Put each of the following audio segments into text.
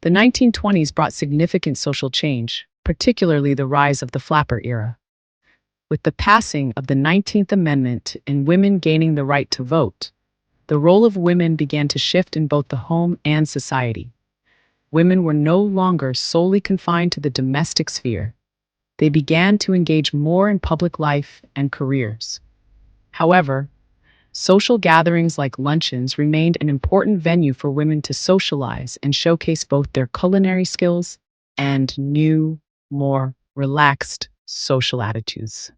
The 1920s brought significant social change, particularly the rise of the flapper era. With the passing of the 19th Amendment and women gaining the right to vote, the role of women began to shift in both the home and society. Women were no longer solely confined to the domestic sphere. They began to engage more in public life and careers. However, social gatherings like luncheons remained an important venue for women to socialize and showcase both their culinary skills and new, more relaxed social attitudes.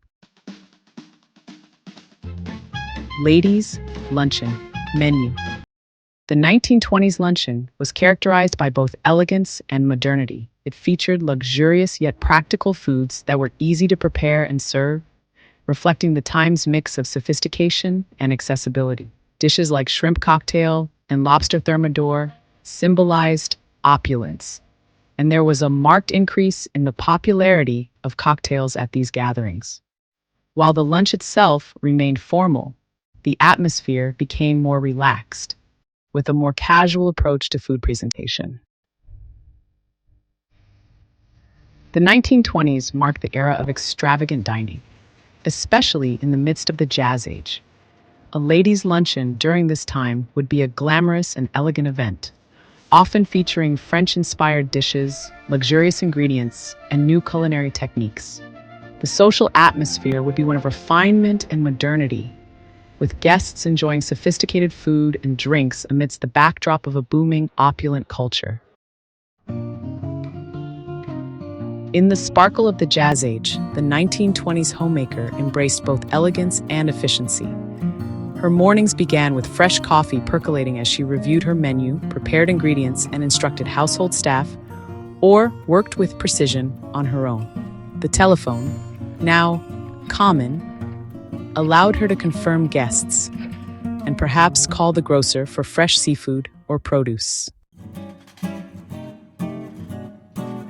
Ladies Luncheon menu. The 1920s luncheon was characterized by both elegance and modernity. It featured luxurious yet practical foods that were easy to prepare and serve, reflecting the time's mix of sophistication and accessibility. Dishes like shrimp cocktail and lobster thermidor symbolized opulence, and there was a marked increase in the popularity of cocktails at these gatherings. While the lunch itself remained formal, the atmosphere became more relaxed, with a more casual approach to food presentation. The 1920s marked the era of extravagant dining, especially in the midst of the Jazz Age. A ladies' luncheon during this time would be a glamorous and elegant event, often featuring French-inspired dishes, luxurious ingredients, and new culinary techniques. The social atmosphere would be one of refinement and modernity, with guests enjoying sophisticated food and drinks amidst the backdrop of a booming, opulent culture. In the sparkle of the Jazz Age, the 1920s homemaker embraced both elegance and efficiency. Her mornings began with fresh coffee percolating as she reviewed her menu, prepared ingredients, and instructed household staff, or worked with precision on her own. The telephone, now common, allowed her to confirm guests and perhaps call the grocer for fresh seafood or produce.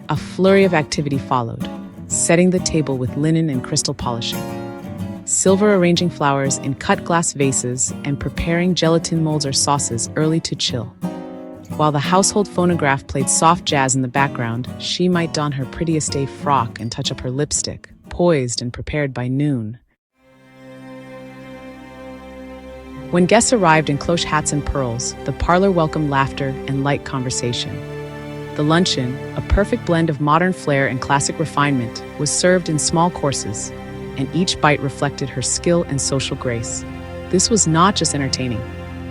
A flurry of activity followed, setting the table with linen and crystal polishing, silver arranging flowers in cut glass vases, and preparing gelatin molds or sauces early to chill. While the household phonograph played soft jazz in the background, she might don her prettiest day frock and touch up her lipstick, poised and prepared by noon. When guests arrived in cloche hats and pearls, the parlor welcomed laughter and light conversation. The luncheon, a perfect blend of modern flair and classic refinement, was served in small courses, and each bite reflected her skill and social grace. This was not just entertaining.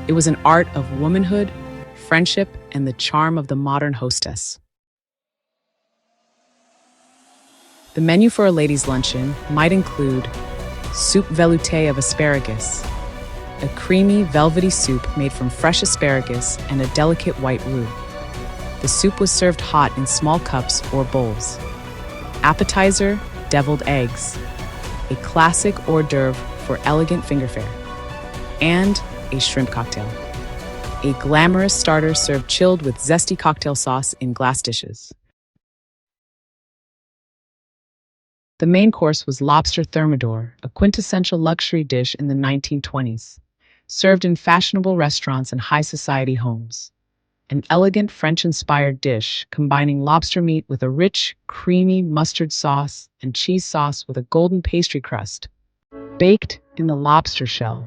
It was an art of womanhood, friendship, and the charm of the modern hostess. The menu for a ladies' luncheon might include soup velouté of asparagus, a creamy, velvety soup made from fresh asparagus and a delicate white roux. The soup was served hot in small cups or bowls. Appetizer, deviled eggs, a classic hors d'oeuvre for elegant finger fare, and a shrimp cocktail, a glamorous starter served chilled with zesty cocktail sauce in glass dishes. The main course was Lobster Thermidor, a quintessential luxury dish in the 1920s, served in fashionable restaurants and high society homes. An elegant French-inspired dish combining lobster meat with a rich, creamy mustard sauce and cheese sauce with a golden pastry crust, baked in the lobster shell,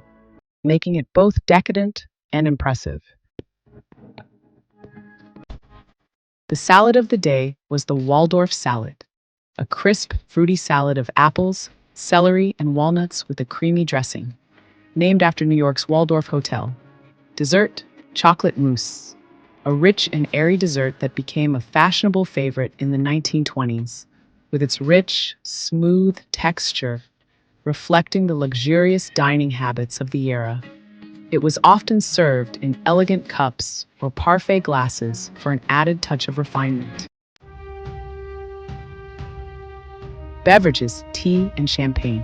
making it both decadent and impressive. The salad of the day was the Waldorf Salad, a crisp, fruity salad of apples, celery, and walnuts with a creamy dressing, named after New York's Waldorf Hotel. Dessert, chocolate mousse, a rich and airy dessert that became a fashionable favorite in the 1920s, with its rich, smooth texture reflecting the luxurious dining habits of the era. It was often served in elegant cups or parfait glasses for an added touch of refinement. Beverages, tea and champagne.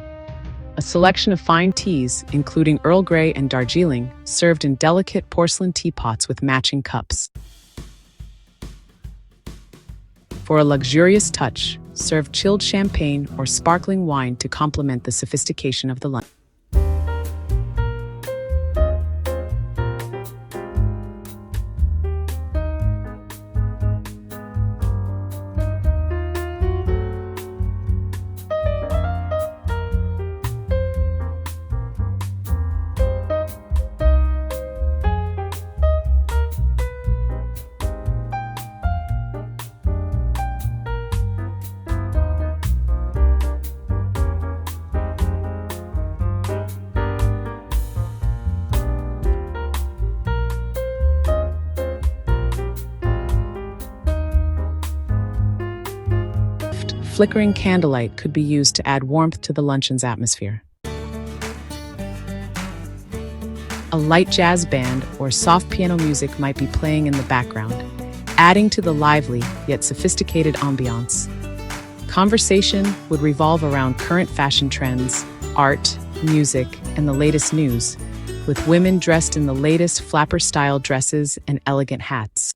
A selection of fine teas, including Earl Grey and Darjeeling, served in delicate porcelain teapots with matching cups. For a luxurious touch, serve chilled champagne or sparkling wine to complement the sophistication of the lunch. flickering candlelight could be used to add warmth to the luncheon's atmosphere. A light jazz band or soft piano music might be playing in the background, adding to the lively yet sophisticated ambiance. Conversation would revolve around current fashion trends, art, music, and the latest news, with women dressed in the latest flapper-style dresses and elegant hats.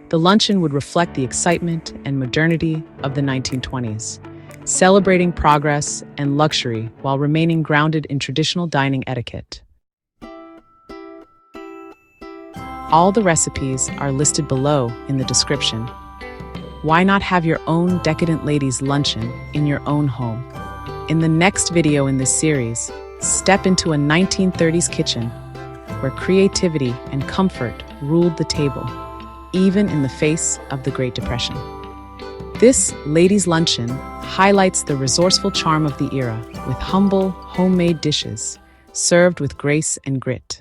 The luncheon would reflect the excitement and modernity of the 1920s, celebrating progress and luxury while remaining grounded in traditional dining etiquette. All the recipes are listed below in the description. Why not have your own decadent ladies' luncheon in your own home? In the next video in this series, step into a 1930s kitchen where creativity and comfort ruled the table, even in the face of the Great Depression. This ladies' luncheon highlights the resourceful charm of the era with humble, homemade dishes served with grace and grit.